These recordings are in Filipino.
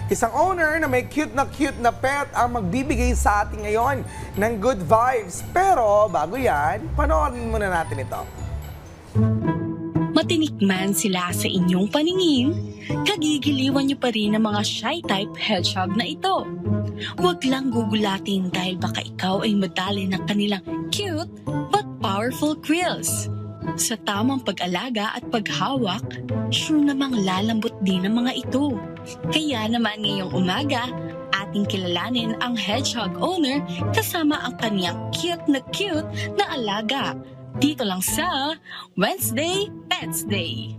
Isang owner na may cute na pet ang magbibigay sa atin ngayon ng good vibes. Pero bago yan, panoorin muna natin ito. Matinik man sila sa inyong paningin, kagigiliwan niyo pa rin ang mga shy-type hedgehog na ito. Huwag lang gugulatin dahil baka ikaw ay madali ng kanilang cute but powerful quills. Sa tamang pag-alaga at paghawak, sure namang lalambot din ang mga ito. Kaya naman ngayong umaga, ating kilalanin ang hedgehog owner kasama ang kanyang cute na alaga. Dito lang sa Wednesday Pets Day.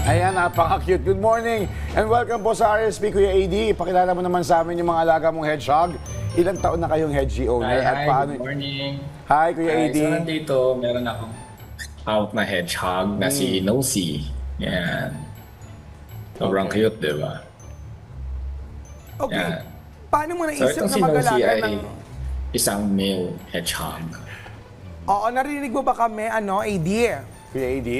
Ayan, napaka-cute. Good morning and welcome po sa RSP, Kuya AD. Ipakilala mo naman sa amin yung mga alaga mong hedgehog. Ilang taon na kayong hedgie owner? Hi, good morning. Hi, Kuya AD. So nandito, meron akong out na hedgehog na si Nosy. Yan. Sobrang cute, di ba? Okay, Yan. paano mo So naisip itong na si Nosy mag-alaga ay ng... isang male hedgehog. Oo, narinig mo ba kami, AD? Kuya AD?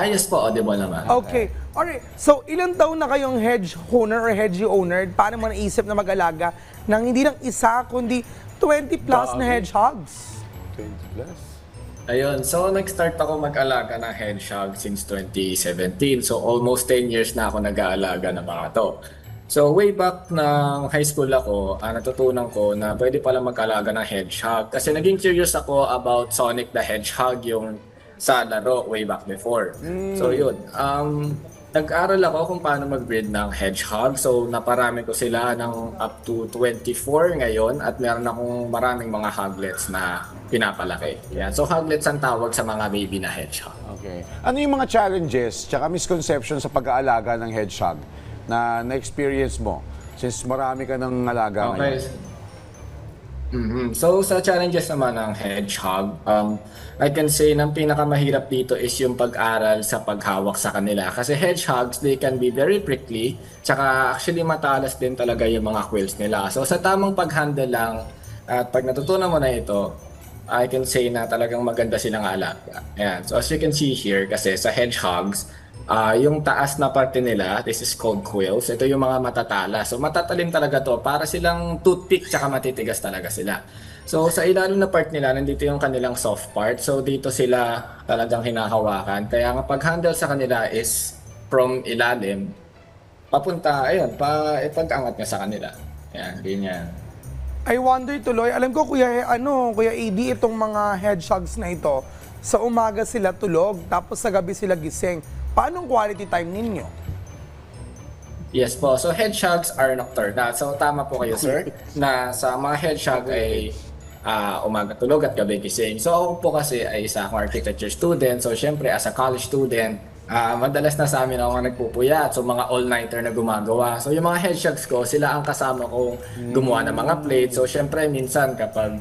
Yes po, audible naman. Okay. Alright. So, ilang taon na kayong hedge owner or hedgie owner? Paano mo naisip na mag-alaga ng hindi lang isa, kundi 20 plus na Dami. hedgehogs? 20 plus. Ayun, so nag-start ako mag-alaga ng hedgehog since 2017. So almost 10 years na ako nag-aalaga ng mga to. So way back ng high school ako, natutunan ko na pwede pala mag-alaga ng hedgehog. Kasi naging curious ako about Sonic the Hedgehog, yung sa laro way back before. So yun, nag-aral ako kung paano mag-breed ng hedgehog. So naparami ko sila ng up to 24 ngayon at meron akong maraming mga hoglets na pinapalaki. Yan. So hoglets ang tawag sa mga baby na hedgehog. Okay. Ano yung mga challenges tsaka misconception sa pag-aalaga ng hedgehog na na-experience mo since marami ka ng alaga ngayon? So sa challenges naman ng hedgehog, I can say na pinakamahirap dito is yung pag-aral sa paghawak sa kanila. Kasi hedgehogs, they can be very prickly, tsaka actually matalas din talaga yung mga quills nila. So sa tamang pag-handle lang, at pag natutunan mo na ito, I can say na talagang maganda silang alaga. Ayan. So as you can see here, kasi sa hedgehogs, yung taas na parte nila, this is called quills. Ito yung mga matatala. So matatalim talaga to. Para silang toothpick tsaka matitigas talaga sila. So sa ilalim na part nila, nandito yung kanilang soft part. So dito sila talagang hinahawakan. Kaya ang pag-handle sa kanila is from ilalim, papunta, ayun, ipag-angat niya sa kanila. Ayan, ganyan. I wonder tuloy, alam ko Kuya AD, itong mga hedgehogs na ito, sa umaga sila tulog, tapos sa gabi sila gising. Paano ang quality time ninyo? Yes po. So hedgehogs are nocturnal. So tama po kayo, sir, na sa mga hedgehog ay umaga tulog at gabi gising. So ako po kasi ay isa akong architecture student. So syempre as a college student, madalas na sa amin ako nagpupuyat. So mga all-nighter na gumagawa. So yung mga hedgehogs ko, sila ang kasama kong gumawa ng mga plates. So syempre minsan kapag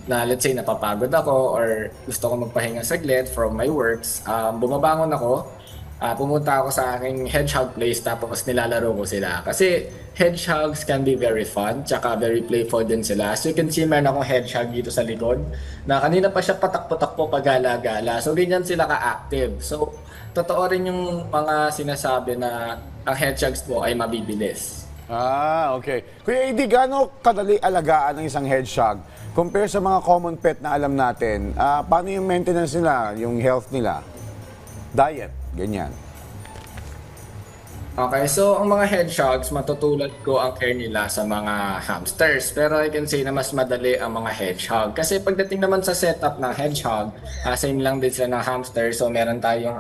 let's say napapagod ako or gusto ko magpahinga saglit from my works, bumabangon ako, pumunta ako sa aking hedgehog place tapos nilalaro ko sila. Kasi hedgehogs can be very fun, tsaka very playful din sila. As you can see, meron akong hedgehog dito sa likod na kanina pa siya patak-patak po pag-gala-gala. So ganyan sila ka-active. So totoo rin yung mga sinasabi na ang hedgehogs po ay mabibilis. Okay. Kuya AD, gaano kadali alagaan ng isang hedgehog compare sa mga common pet na alam natin? Paano yung maintenance nila, yung health nila? Diet, ganyan. Okay, so ang mga hedgehogs, matutulad ko ang care nila sa mga hamsters. Pero I can say na mas madali ang mga hedgehog. Kasi pagdating naman sa setup ng hedgehog, same lang din sila ng hamster. So meron tayong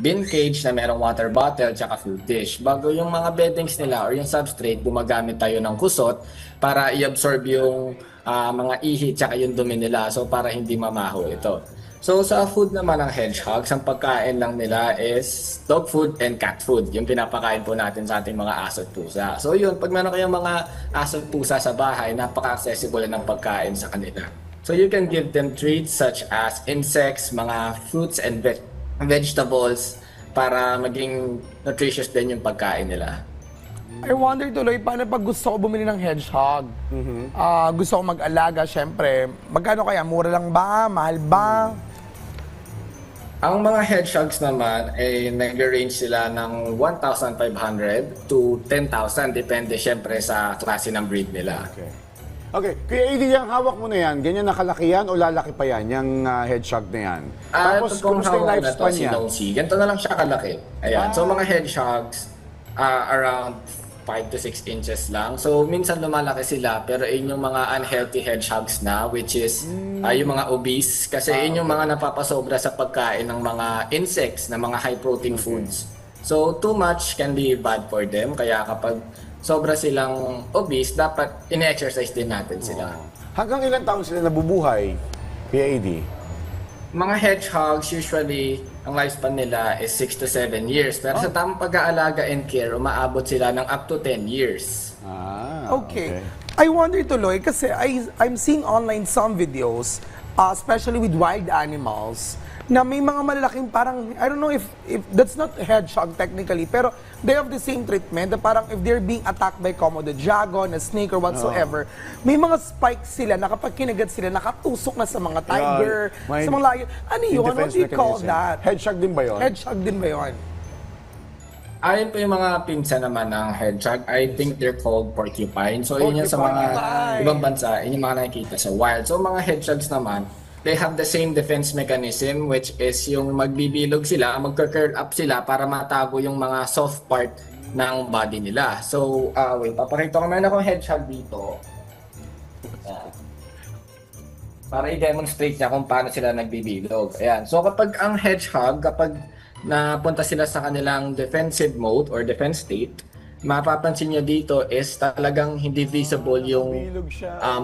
bin cage na merong water bottle tsaka food dish. Bago yung mga beddings nila or yung substrate, gumagamit tayo ng kusot para i-absorb yung mga ihi tsaka yung dumi nila. So para hindi mamaho ito. So sa food naman ng hedgehogs, ang pagkain lang nila is dog food and cat food. Yung pinapakain po natin sa ating mga aso at pusa. So yun, pag meron kayong mga aso at pusa sa bahay, napaka-accessible ng pagkain sa kanila. So you can give them treats such as insects, mga fruits and vegetables para maging nutritious din yung pagkain nila. I wonder tuloy, paano pag gusto ko bumili ng hedgehog? Gusto ko mag-alaga, syempre. Magkano kaya? Mura lang ba? Mahal ba? Ang mga hedgehogs naman ay nag-range sila ng 1,500 to 10,000 depende syempre sa klase ng breed nila. Okay. Okay, Kuya AD, yung hawak mo na yan, ganyan nakalaki yan o lalaki pa yan, yung hedgehog na yan? Tapos, ito pong kumusta yung hawak na lifespan to, si niya? Nosy. Ganito na lang siya kalaki. Ayan. So mga hedgehogs, around 5 to 6 inches lang. So minsan lumalaki sila, pero yun yung mga unhealthy hedgehogs na, which is yung mga obese. Kasi yun yung mga napapasobra sa pagkain ng mga insects, na mga high protein foods. So too much can be bad for them. Kaya kapag sobra silang obese, dapat ine-exercise din natin sila. Hanggang ilang taon sila nabubuhay, Kuya AD? Mga hedgehogs, usually, ang lifespan nila is 6 to 7 years. Pero sa tamang pag-aalaga and care, umaabot sila ng up to 10 years. Okay. I wonder tuloy, kasi I'm seeing online some videos, especially with wild animals, na may mga malalaking parang, I don't know if that's not hedgehog technically, pero they have the same treatment, na parang if they're being attacked by Komodo dragon, a snake or whatsoever, may mga spikes sila na kapag kinagat sila, nakatusok na sa mga tiger, may sa mga lion. Ano yun? What defense do you call mechanism. that? Hedgehog din ba yun? Hedgehog din ba yun? Ayon po yung mga pinsa naman ng hedgehog, I think they're called porcupine. So yun yung sa mga Porcupine. ibang bansa, yun yung mga nakikita sa wild. So mga hedgehogs naman, they have the same defense mechanism, which is yung magbibilog sila, magka-curl up sila para matago yung mga soft part ng body nila. So, wait, papakita ko meron akong hedgehog dito. Ayan. Para i-demonstrate niya kung paano sila nagbibilog. Ayan. So kapag ang hedgehog, kapag napunta sila sa kanilang defensive mode or defense state, mapapansin nyo dito is talagang hindi visible yung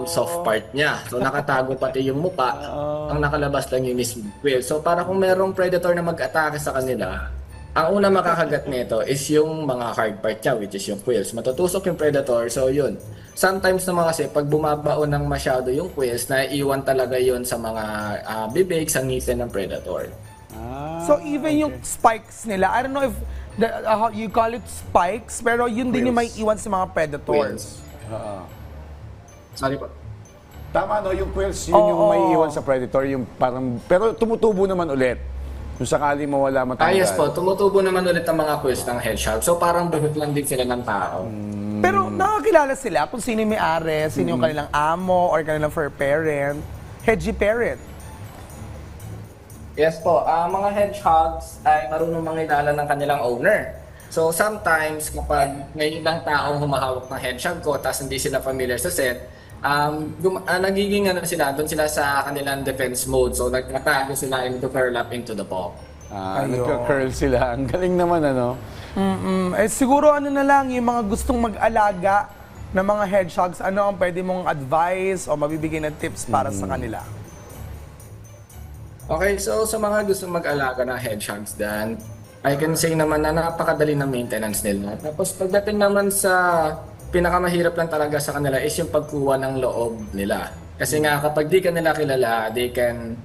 soft part niya. So nakatago pati yung muka, ang nakalabas lang yung mismo quill. So para kung merong predator na mag-atake sa kanila, ang una makakagat nito is yung mga hard part niya, which is yung quills. Matutusok yung predator, so yun. Sometimes naman kasi pag bumabaon ng masyado yung quills, naiiwan talaga yun sa mga bibig, sa ngipin ng predator. So even yung spikes nila, I don't know if you call it spikes, pero yun din yung may iwan sa mga predators. Sorry po. Tama, no? Yung quills, yun yung may iwan sa predator, yung parang, pero tumutubo naman ulit. Kung sakali mawala matanggal. Yes po, tumutubo naman ulit ang mga quills ng hedgehog. So parang buhok lang din sila ng tao. Pero nakakilala sila kung sino yung may-ari, sino yung kanilang amo or kanilang fur parent, hedgy parent. Yes po, mga hedgehogs ay marunong mangilala ng kanilang owner. So sometimes kapag may ibang taong humahawak ng hedgehog ko tapos hindi sila familiar sa set, nagiging sila, doon sila sa kanilang defense mode. So nagtatago sila into curl up into the ball. Ayun. Nagka-curl sila. Ang galing naman, ano? Siguro ano na lang, yung mga gustong mag-alaga ng mga hedgehogs, ano ang pwede mong advice o mabibigay na tips para sa kanila? Okay, so sa mga gustong mag-alaga ng hedgehogs dan, I can say naman na napakadali ng maintenance nila. Tapos pagdating naman sa pinakamahirap lang talaga sa kanila is yung pagkuha ng loob nila. Kasi nga kapag di ka nila kilala, they can,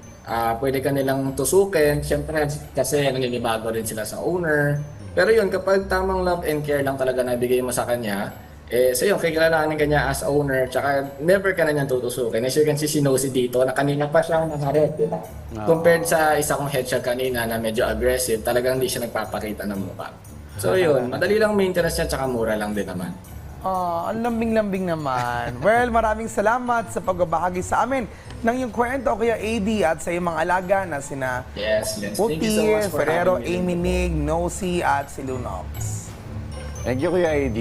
pwede ka nilang tusukin. Siyempre kasi naninibago rin sila sa owner. Pero yun, kapag tamang love and care lang talaga nabigay mo sa kanya, so yun, kikilalanin ka niya as owner, tsaka never ka na niyang tutusukin. As you can see, si Nosy dito, na kanina pa siyang nakaret, di ba? Compared sa isa kong hedgehog kanina na medyo aggressive, talagang hindi siya nagpapakita ng mukha. So yun, madali lang maintenance niya, tsaka mura lang din naman. Ang lambing-lambing naman. Well, maraming salamat sa pagbabahagi sa amin ng iyong kwento, Kuya AD, at sa iyong mga alaga na sina Yes. Thank you so Puti, much for Ferrero, having me. Amy Nig, Nosy, at si Lunox. Thank you, Kuya AD.